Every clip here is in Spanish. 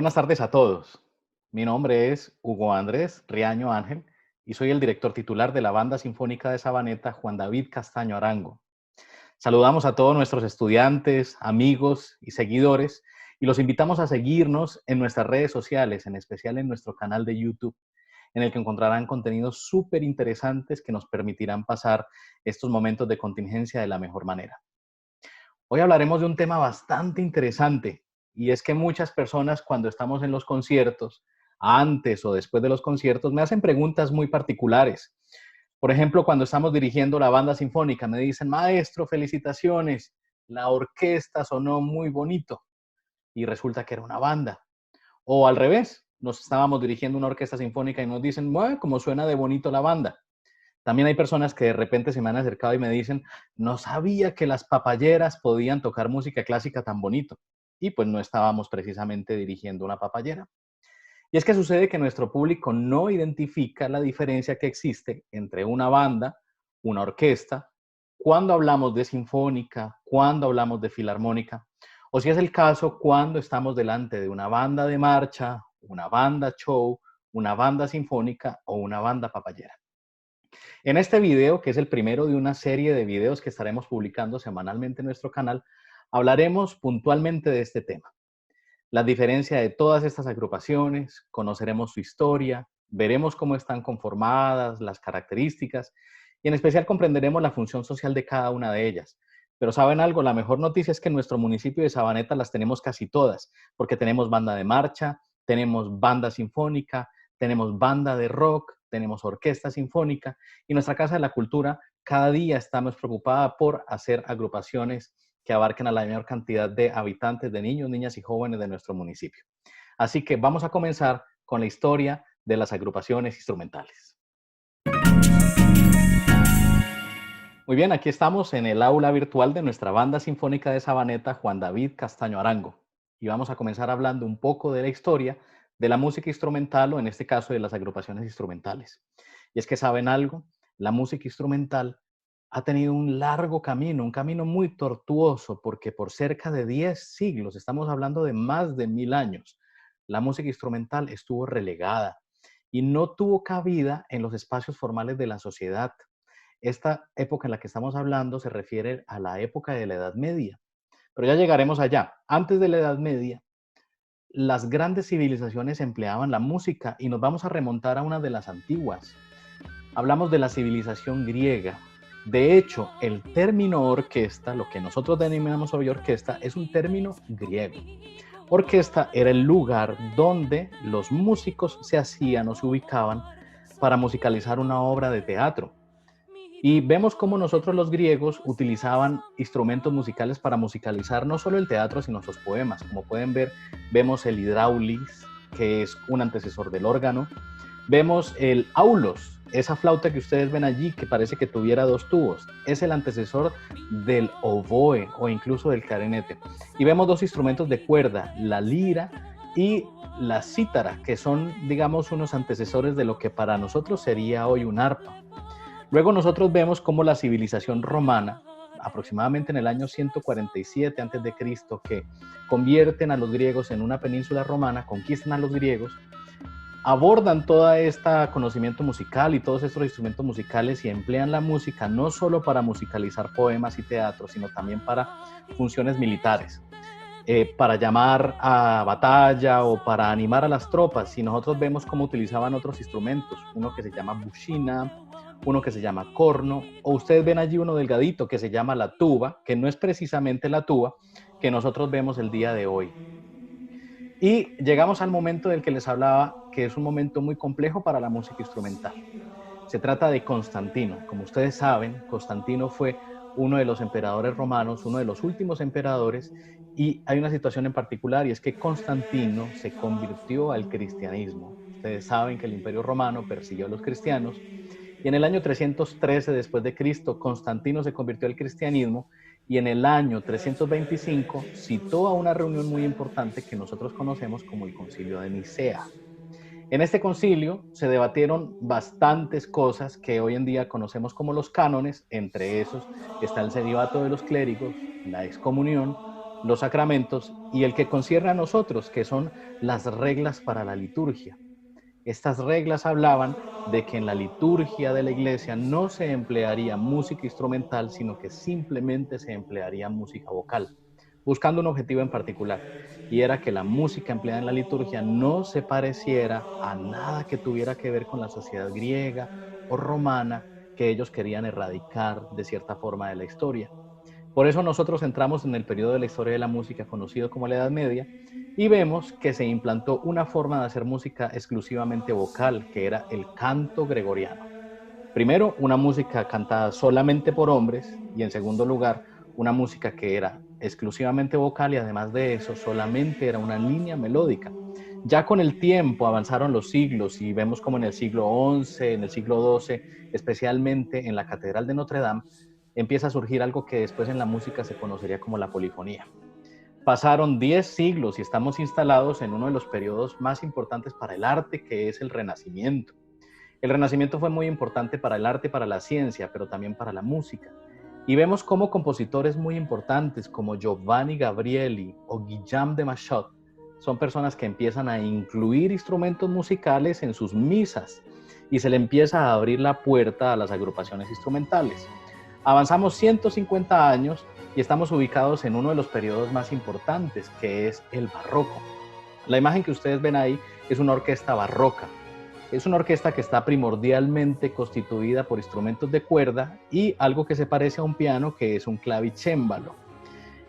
Buenas tardes a todos. Mi nombre es Hugo Andrés Riaño Ángel y soy el director titular de la Banda Sinfónica de Sabaneta Juan David Castaño Arango. Saludamos a todos nuestros estudiantes, amigos y seguidores y los invitamos a seguirnos en nuestras redes sociales, en especial en nuestro canal de YouTube, en el que encontrarán contenidos súper interesantes que nos permitirán pasar estos momentos de contingencia de la mejor manera. Hoy hablaremos de un tema bastante interesante y es que muchas personas cuando estamos en los conciertos, antes o después de los conciertos, me hacen preguntas muy particulares. Por ejemplo, cuando estamos dirigiendo la banda sinfónica, me dicen, maestro, felicitaciones, la orquesta sonó muy bonito y resulta que era una banda. O al revés, nos estábamos dirigiendo una orquesta sinfónica y nos dicen, bueno, como suena de bonito la banda. También hay personas que de repente se me han acercado y me dicen, no sabía que las papayeras podían tocar música clásica tan bonito. Y pues no estábamos precisamente dirigiendo una papayera. Y es que sucede que nuestro público no identifica la diferencia que existe entre una banda, una orquesta, cuando hablamos de sinfónica, cuando hablamos de filarmónica, o si es el caso, cuando estamos delante de una banda de marcha, una banda show, una banda sinfónica o una banda papayera. En este video, que es el primero de una serie de videos que estaremos publicando semanalmente en nuestro canal, hablaremos puntualmente de este tema. La diferencia de todas estas agrupaciones, conoceremos su historia, veremos cómo están conformadas, las características y en especial comprenderemos la función social de cada una de ellas. Pero ¿saben algo? La mejor noticia es que en nuestro municipio de Sabaneta las tenemos casi todas, porque tenemos banda de marcha, tenemos banda sinfónica, tenemos banda de rock, tenemos orquesta sinfónica y nuestra Casa de la Cultura cada día está más preocupada por hacer agrupaciones que abarquen a la mayor cantidad de habitantes, de niños, niñas y jóvenes de nuestro municipio. Así que vamos a comenzar con la historia de las agrupaciones instrumentales. Muy bien, aquí estamos en el aula virtual de nuestra Banda Sinfónica de Sabaneta, Juan David Castaño Arango. Y vamos a comenzar hablando un poco de la historia de la música instrumental, o en este caso de las agrupaciones instrumentales. Y es que saben algo, la música instrumental ha tenido un largo camino, un camino muy tortuoso, porque por cerca de 10 siglos, estamos hablando de más de 1000 años, la música instrumental estuvo relegada y no tuvo cabida en los espacios formales de la sociedad. Esta época en la que estamos hablando se refiere a la época de la Edad Media, pero ya llegaremos allá. Antes de la Edad Media, las grandes civilizaciones empleaban la música y nos vamos a remontar a una de las antiguas. Hablamos de la civilización griega. De hecho, el término orquesta, lo que nosotros denominamos hoy orquesta, es un término griego. Orquesta era el lugar donde los músicos se hacían o se ubicaban para musicalizar una obra de teatro. Y vemos cómo nosotros los griegos utilizaban instrumentos musicales para musicalizar no solo el teatro, sino sus poemas. Como pueden ver, vemos el hidráulis, que es un antecesor del órgano. Vemos el aulos, esa flauta que ustedes ven allí, que parece que tuviera dos tubos. Es el antecesor del oboe o incluso del clarinete. Y vemos dos instrumentos de cuerda, la lira y la cítara, que son, digamos, unos antecesores de lo que para nosotros sería hoy un arpa. Luego nosotros vemos cómo la civilización romana, aproximadamente en el año 147 a.C., que convierten a los griegos en una península romana, conquistan a los griegos, abordan todo este conocimiento musical y todos estos instrumentos musicales y emplean la música no solo para musicalizar poemas y teatro, sino también para funciones militares, para llamar a batalla o para animar a las tropas. Y nosotros vemos cómo utilizaban otros instrumentos, uno que se llama bushina, uno que se llama corno, o ustedes ven allí uno delgadito que se llama la tuba, que no es precisamente la tuba que nosotros vemos el día de hoy. Y llegamos al momento del que les hablaba, que es un momento muy complejo para la música instrumental. Se trata de Constantino. Como ustedes saben, Constantino fue uno de los emperadores romanos, uno de los últimos emperadores, y hay una situación en particular, y es que Constantino se convirtió al cristianismo. Ustedes saben que el Imperio Romano persiguió a los cristianos, y en el año 313 después de Cristo, Constantino se convirtió al cristianismo, y en el año 325 citó a una reunión muy importante que nosotros conocemos como el Concilio de Nicea. En este concilio se debatieron bastantes cosas que hoy en día conocemos como los cánones. Entre esos está el celibato de los clérigos, la excomunión los sacramentos y el que concierne a nosotros, que son las reglas para la liturgia. Estas reglas hablaban de que en la liturgia de la iglesia no se emplearía música instrumental, sino que simplemente se emplearía música vocal, buscando un objetivo en particular, y era que la música empleada en la liturgia no se pareciera a nada que tuviera que ver con la sociedad griega o romana que ellos querían erradicar de cierta forma de la historia. Por eso nosotros entramos en el periodo de la historia de la música conocido como la Edad Media y vemos que se implantó una forma de hacer música exclusivamente vocal, que era el canto gregoriano. Primero, una música cantada solamente por hombres y en segundo lugar, una música que era exclusivamente vocal y además de eso solamente era una línea melódica. Ya con el tiempo avanzaron los siglos y vemos como en el siglo XI, en el siglo XII, especialmente en la Catedral de Notre Dame, empieza a surgir algo que después en la música se conocería como la polifonía. Pasaron 10 siglos y estamos instalados en uno de los periodos más importantes para el arte, que es el Renacimiento. El Renacimiento fue muy importante para el arte y para la ciencia, pero también para la música. Y vemos cómo compositores muy importantes como Giovanni Gabrieli o Guillaume de Machaut son personas que empiezan a incluir instrumentos musicales en sus misas y se le empieza a abrir la puerta a las agrupaciones instrumentales. Avanzamos 150 años y estamos ubicados en uno de los periodos más importantes, que es el barroco. La imagen que ustedes ven ahí es una orquesta barroca. Es una orquesta que está primordialmente constituida por instrumentos de cuerda y algo que se parece a un piano, que es un clavicémbalo.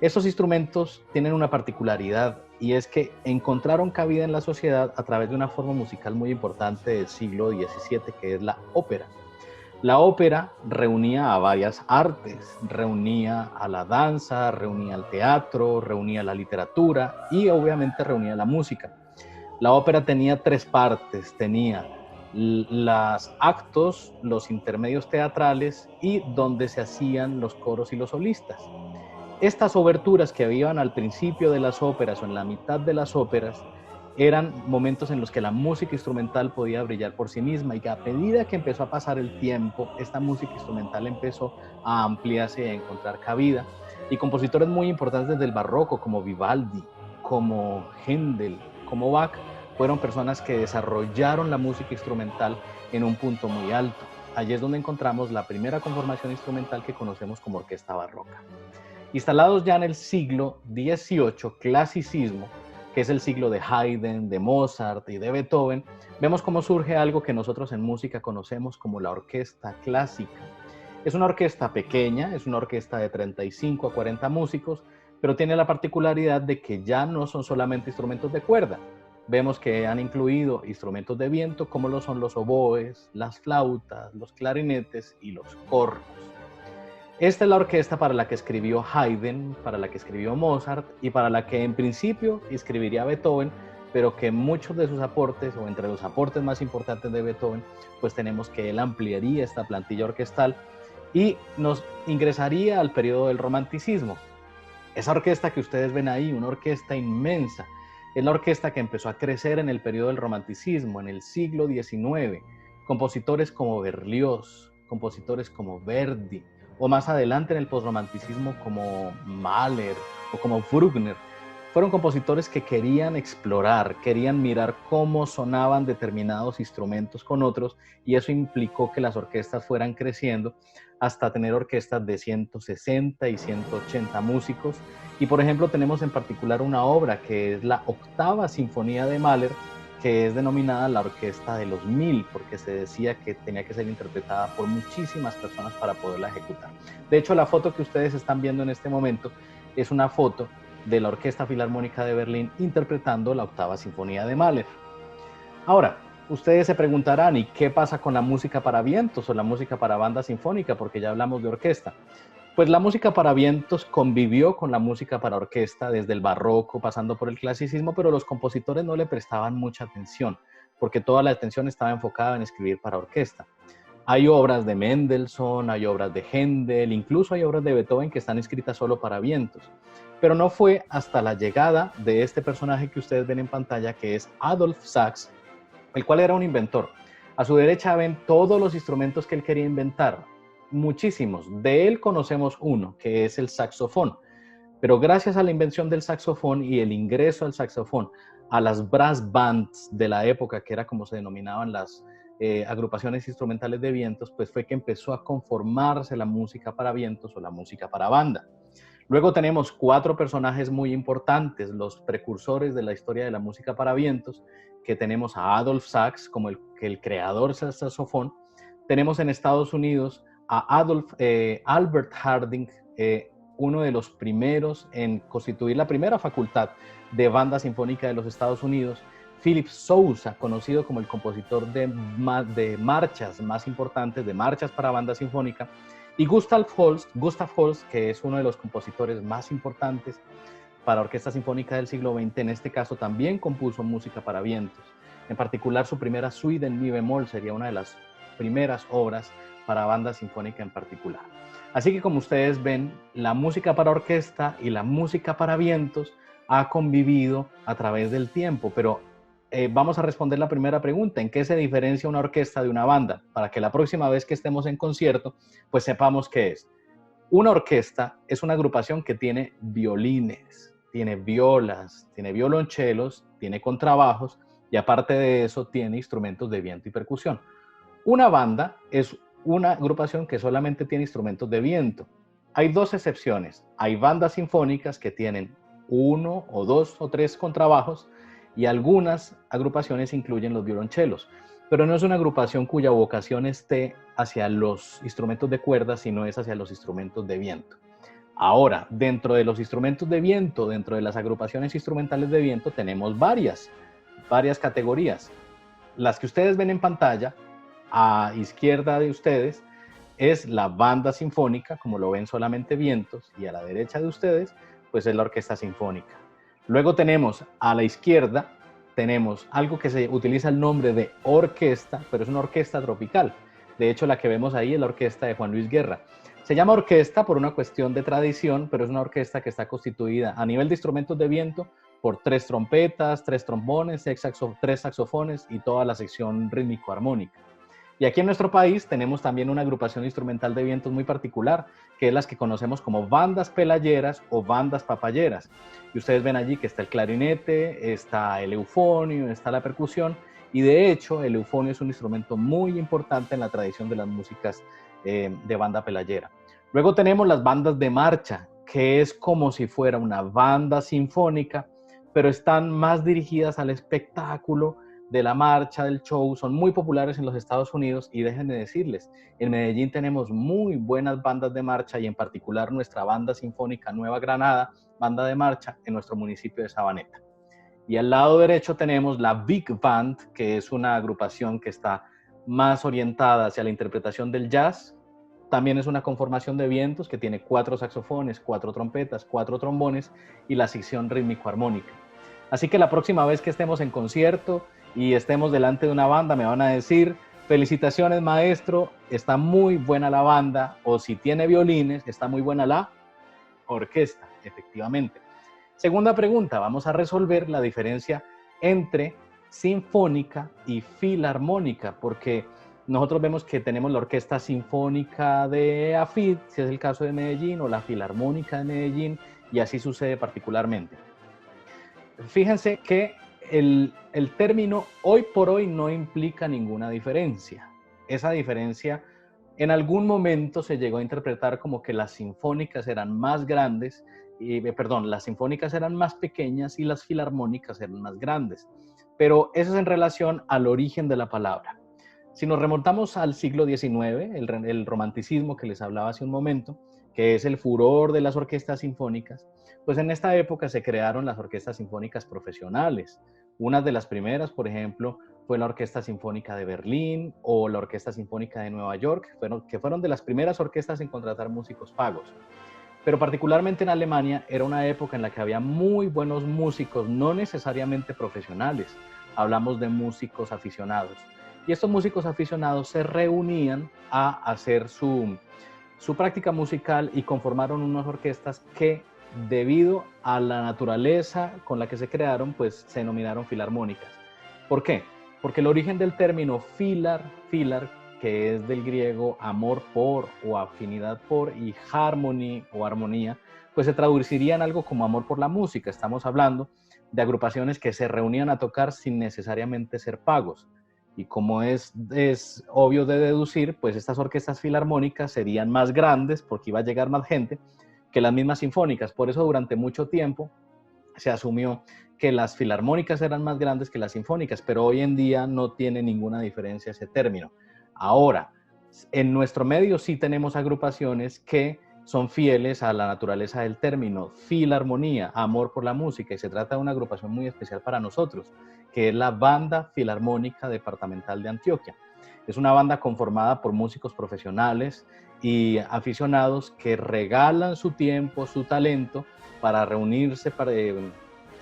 Estos instrumentos tienen una particularidad y es que encontraron cabida en la sociedad a través de una forma musical muy importante del siglo XVII, que es la ópera. La ópera reunía a varias artes, reunía a la danza, reunía al teatro, reunía la literatura y obviamente reunía la música. La ópera tenía tres partes, tenía los actos, los intermedios teatrales y donde se hacían los coros y los solistas. Estas oberturas que habían al principio de las óperas o en la mitad de las óperas eran momentos en los que la música instrumental podía brillar por sí misma y a medida que empezó a pasar el tiempo, esta música instrumental empezó a ampliarse y a encontrar cabida. Y compositores muy importantes del barroco como Vivaldi, como Händel, como Bach, fueron personas que desarrollaron la música instrumental en un punto muy alto. Allí es donde encontramos la primera conformación instrumental que conocemos como orquesta barroca. Instalados ya en el siglo XVIII, clasicismo, que es el siglo de Haydn, de Mozart y de Beethoven, vemos cómo surge algo que nosotros en música conocemos como la orquesta clásica. Es una orquesta pequeña, es una orquesta de 35 a 40 músicos, pero tiene la particularidad de que ya no son solamente instrumentos de cuerda. Vemos que han incluido instrumentos de viento como lo son los oboes, las flautas, los clarinetes y los cornos. Esta es la orquesta para la que escribió Haydn, para la que escribió Mozart y para la que en principio escribiría Beethoven, pero que muchos de sus aportes, o entre los aportes más importantes de Beethoven, pues tenemos que él ampliaría esta plantilla orquestal y nos ingresaría al periodo del romanticismo. Esa orquesta que ustedes ven ahí, una orquesta inmensa, es la orquesta que empezó a crecer en el periodo del romanticismo, en el siglo XIX. Compositores como Berlioz, compositores como Verdi, o más adelante en el posromanticismo como Mahler o como Bruckner, fueron compositores que querían explorar, querían mirar cómo sonaban determinados instrumentos con otros y eso implicó que las orquestas fueran creciendo hasta tener orquestas de 160 y 180 músicos. Y por ejemplo tenemos en particular una obra que es la Octava Sinfonía de Mahler, que es denominada la Orquesta de los 1000, porque se decía que tenía que ser interpretada por muchísimas personas para poderla ejecutar. De hecho, la foto que ustedes están viendo en este momento es una foto de la Orquesta Filarmónica de Berlín interpretando la Octava Sinfonía de Mahler. Ahora, ustedes se preguntarán, ¿y qué pasa con la música para vientos o la música para banda sinfónica? Porque ya hablamos de orquesta. Pues la música para vientos convivió con la música para orquesta desde el barroco, pasando por el clasicismo, pero los compositores no le prestaban mucha atención, porque toda la atención estaba enfocada en escribir para orquesta. Hay obras de Mendelssohn, hay obras de Händel, incluso hay obras de Beethoven que están escritas solo para vientos. Pero no fue hasta la llegada de este personaje que ustedes ven en pantalla, que es Adolf Sax, el cual era un inventor. A su derecha ven todos los instrumentos que él quería inventar, muchísimos. De él conocemos uno, que es el saxofón. Pero gracias a la invención del saxofón y el ingreso del saxofón a las brass bands de la época, que era como se denominaban las agrupaciones instrumentales de vientos, pues fue que empezó a conformarse la música para vientos o la música para banda. Luego tenemos 4 personajes muy importantes, los precursores de la historia de la música para vientos, que tenemos a Adolph Sax como el creador del saxofón. Tenemos en Estados Unidos a Albert Harding, uno de los primeros en constituir la primera facultad de banda sinfónica de los Estados Unidos. Philip Sousa, conocido como el compositor de marchas más importantes, de marchas para banda sinfónica, y Gustav Holst, que es uno de los compositores más importantes para orquesta sinfónica del siglo XX, en este caso también compuso música para vientos. En particular, su primera suite en mi bemol sería una de las primeras obras para banda sinfónica en particular. Así que, como ustedes ven, la música para orquesta y la música para vientos ha convivido a través del tiempo, pero vamos a responder la primera pregunta: ¿en qué se diferencia una orquesta de una banda? Para que la próxima vez que estemos en concierto, pues sepamos qué es. Una orquesta es una agrupación que tiene violines, tiene violas, tiene violonchelos, tiene contrabajos y aparte de eso tiene instrumentos de viento y percusión. Una banda es una agrupación que solamente tiene instrumentos de viento. Hay 2 excepciones. Hay bandas sinfónicas que tienen 1 o 2 o 3 contrabajos y algunas agrupaciones incluyen los violonchelos, pero no es una agrupación cuya vocación esté hacia los instrumentos de cuerda, sino es hacia los instrumentos de viento. Ahora, dentro de los instrumentos de viento, dentro de las agrupaciones instrumentales de viento, tenemos varias categorías. Las que ustedes ven en pantalla, a izquierda de ustedes, es la banda sinfónica, como lo ven solamente vientos, y a la derecha de ustedes, pues es la orquesta sinfónica. Luego tenemos a la izquierda, tenemos algo que se utiliza el nombre de orquesta, pero es una orquesta tropical. De hecho, la que vemos ahí es la orquesta de Juan Luis Guerra. Se llama orquesta por una cuestión de tradición, pero es una orquesta que está constituida a nivel de instrumentos de viento por 3 trompetas, 3 trombones, 3 saxofones y toda la sección rítmico-armónica. Y aquí en nuestro país tenemos también una agrupación instrumental de vientos muy particular, que es las que conocemos como bandas pelayeras o bandas papayeras. Y ustedes ven allí que está el clarinete, está el eufonio, está la percusión, y de hecho el eufonio es un instrumento muy importante en la tradición de las músicas de banda pelayera. Luego tenemos las bandas de marcha, que es como si fuera una banda sinfónica, pero están más dirigidas al espectáculo de la marcha, del show. Son muy populares en los Estados Unidos y déjenme decirles, en Medellín tenemos muy buenas bandas de marcha y en particular nuestra banda sinfónica Nueva Granada, banda de marcha en nuestro municipio de Sabaneta. Y al lado derecho tenemos la Big Band, que es una agrupación que está más orientada hacia la interpretación del jazz. También es una conformación de vientos que tiene 4 saxofones, 4 trompetas, 4 trombones y la sección rítmico-armónica. Así que la próxima vez que estemos en concierto y estemos delante de una banda, me van a decir: felicitaciones maestro, está muy buena la banda, o si tiene violines, está muy buena la orquesta, efectivamente. Segunda pregunta, vamos a resolver la diferencia entre sinfónica y filarmónica, porque nosotros vemos que tenemos la Orquesta Sinfónica de AFID, si es el caso de Medellín, o la Filarmónica de Medellín, y así sucede particularmente. Fíjense que el término hoy por hoy no implica ninguna diferencia. Esa diferencia en algún momento se llegó a interpretar como que las sinfónicas eran más grandes, las sinfónicas eran más pequeñas y las filarmónicas eran más grandes. Pero eso es en relación al origen de la palabra. Si nos remontamos al siglo XIX, el romanticismo que les hablaba hace un momento, que es el furor de las orquestas sinfónicas, pues en esta época se crearon las orquestas sinfónicas profesionales. Una de las primeras, por ejemplo, fue la Orquesta Sinfónica de Berlín o la Orquesta Sinfónica de Nueva York, que fueron de las primeras orquestas en contratar músicos pagos. Pero particularmente en Alemania era una época en la que había muy buenos músicos, no necesariamente profesionales, hablamos de músicos aficionados. Y estos músicos aficionados se reunían a hacer su práctica musical y conformaron unas orquestas que, debido a la naturaleza con la que se crearon, pues se denominaron filarmónicas. ¿Por qué? Porque el origen del término filar, que es del griego amor por o afinidad por, y harmony o armonía, pues se traduciría en algo como amor por la música. Estamos hablando de agrupaciones que se reunían a tocar sin necesariamente ser pagos. Y como es obvio de deducir, pues estas orquestas filarmónicas serían más grandes porque iba a llegar más gente que las mismas sinfónicas. Por eso durante mucho tiempo se asumió que las filarmónicas eran más grandes que las sinfónicas, pero hoy en día no tiene ninguna diferencia ese término. Ahora, en nuestro medio sí tenemos agrupaciones que son fieles a la naturaleza del término, filarmonía, amor por la música, y se trata de una agrupación muy especial para nosotros, que es la Banda Filarmónica Departamental de Antioquia. Es una banda conformada por músicos profesionales y aficionados que regalan su tiempo, su talento, para reunirse para,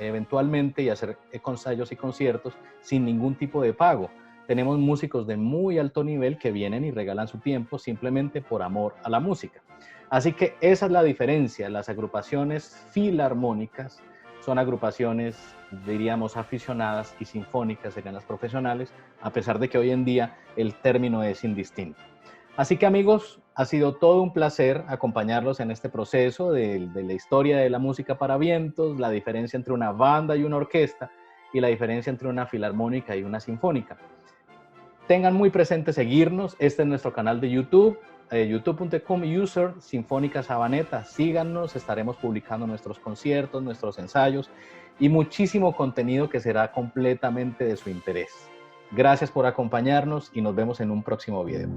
eventualmente y hacer ensayos y conciertos sin ningún tipo de pago. Tenemos músicos de muy alto nivel que vienen y regalan su tiempo simplemente por amor a la música. Así que esa es la diferencia. Las agrupaciones filarmónicas son agrupaciones, diríamos, aficionadas, y sinfónicas serían las profesionales, a pesar de que hoy en día el término es indistinto. Así que, amigos, ha sido todo un placer acompañarlos en este proceso de la historia de la música para vientos, la diferencia entre una banda y una orquesta y la diferencia entre una filarmónica y una sinfónica. Tengan muy presente seguirnos. Este es nuestro canal de YouTube, youtube.com user Sinfónica Sabaneta. Síganos, estaremos publicando nuestros conciertos, nuestros ensayos y muchísimo contenido que será completamente de su interés. Gracias por acompañarnos y nos vemos en un próximo video.